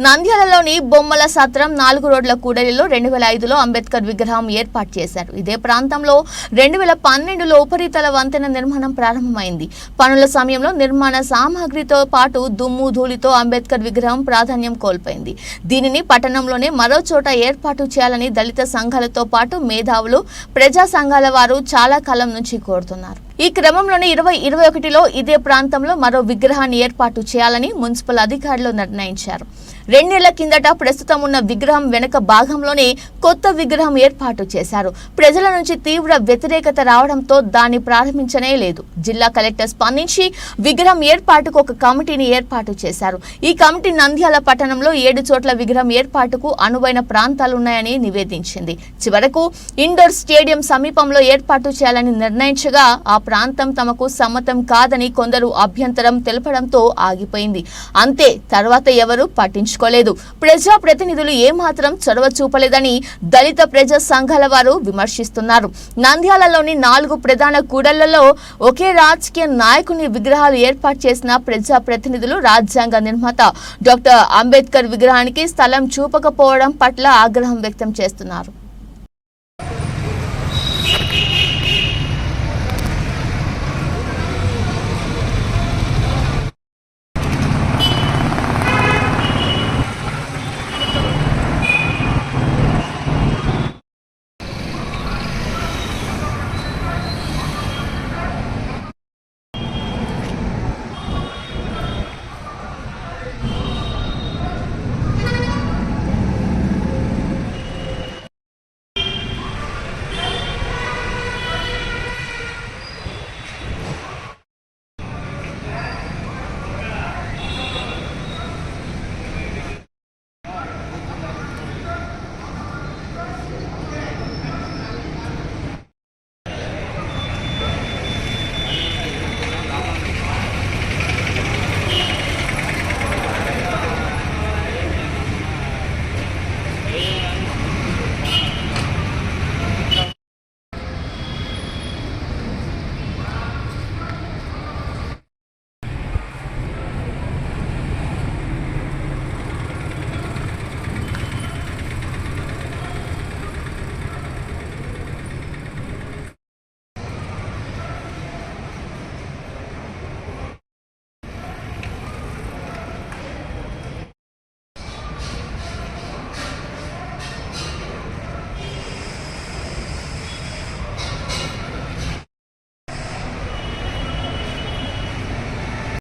నంద్యాలలోని బొమ్మల సత్రం 4 రోడ్ల కూడలిలో 2005లో అంబేద్కర్ విగ్రహం ఏర్పాటు చేశారు. ఇదే ప్రాంతంలో 2012లో ఉపరితల వంతెన నిర్మాణం ప్రారంభమైంది. పనుల సమయంలో నిర్మాణ సామాగ్రితో పాటు దుమ్ము ధూళితో అంబేద్కర్ విగ్రహం ప్రాధాన్యం కోల్పోయింది. దీనిని పట్టణంలోనే మరో చోట ఏర్పాటు చేయాలని దళిత సంఘాలతో పాటు మేధావులు, ప్రజా సంఘాల వారు చాలా కాలం నుంచి కోరుతున్నారు. ఈ క్రమంలోనే 2021లో ఇదే ప్రాంతంలో మరో విగ్రహాన్ని ఏర్పాటు చేయాలని మున్సిపల్ అధికారులు నిర్ణయించారు. 2 నెలల కిందట ప్రస్తుతం ఉన్న విగ్రహం వెనుక భాగంలోనే కొత్త విగ్రహం ఏర్పాటు చేశారు. ప్రజల నుంచి తీవ్ర వ్యతిరేకత రావడంతో దాన్ని ప్రారంభించనే లేదు. జిల్లా కలెక్టర్ స్పందించి విగ్రహం ఏర్పాటుకు ఒక కమిటీని ఏర్పాటు చేశారు. ఈ కమిటీ నంద్యాల పట్టణంలో 7 చోట్ల విగ్రహం ఏర్పాటుకు అనువైన ప్రాంతాలున్నాయని నివేదించింది. చివరకు ఇండోర్ స్టేడియం సమీపంలో ఏర్పాటు చేయాలని నిర్ణయించగా ఆ ప్రాంతం తమకు సమ్మతం కాదని కొందరు అభ్యంతరం తెలపడంతో ఆగిపోయింది. అంతే, తర్వాత ఎవరు పట్టించుకోలేదు. ప్రజా ప్రతినిధులు ఏమాత్రం చొరవ చూపలేదని దళిత ప్రజా సంఘాల వారు విమర్శిస్తున్నారు. నంద్యాలలోని 4 ప్రధాన కూడళ్లలో ఒకే రాజకీయ నాయకుని విగ్రహాలు ఏర్పాటు చేసిన ప్రజా ప్రతినిధులు రాజ్యాంగ నిర్మాత డాక్టర్ అంబేద్కర్ విగ్రహానికి స్థలం చూపకపోవడం పట్ల ఆగ్రహం వ్యక్తం చేస్తున్నారు.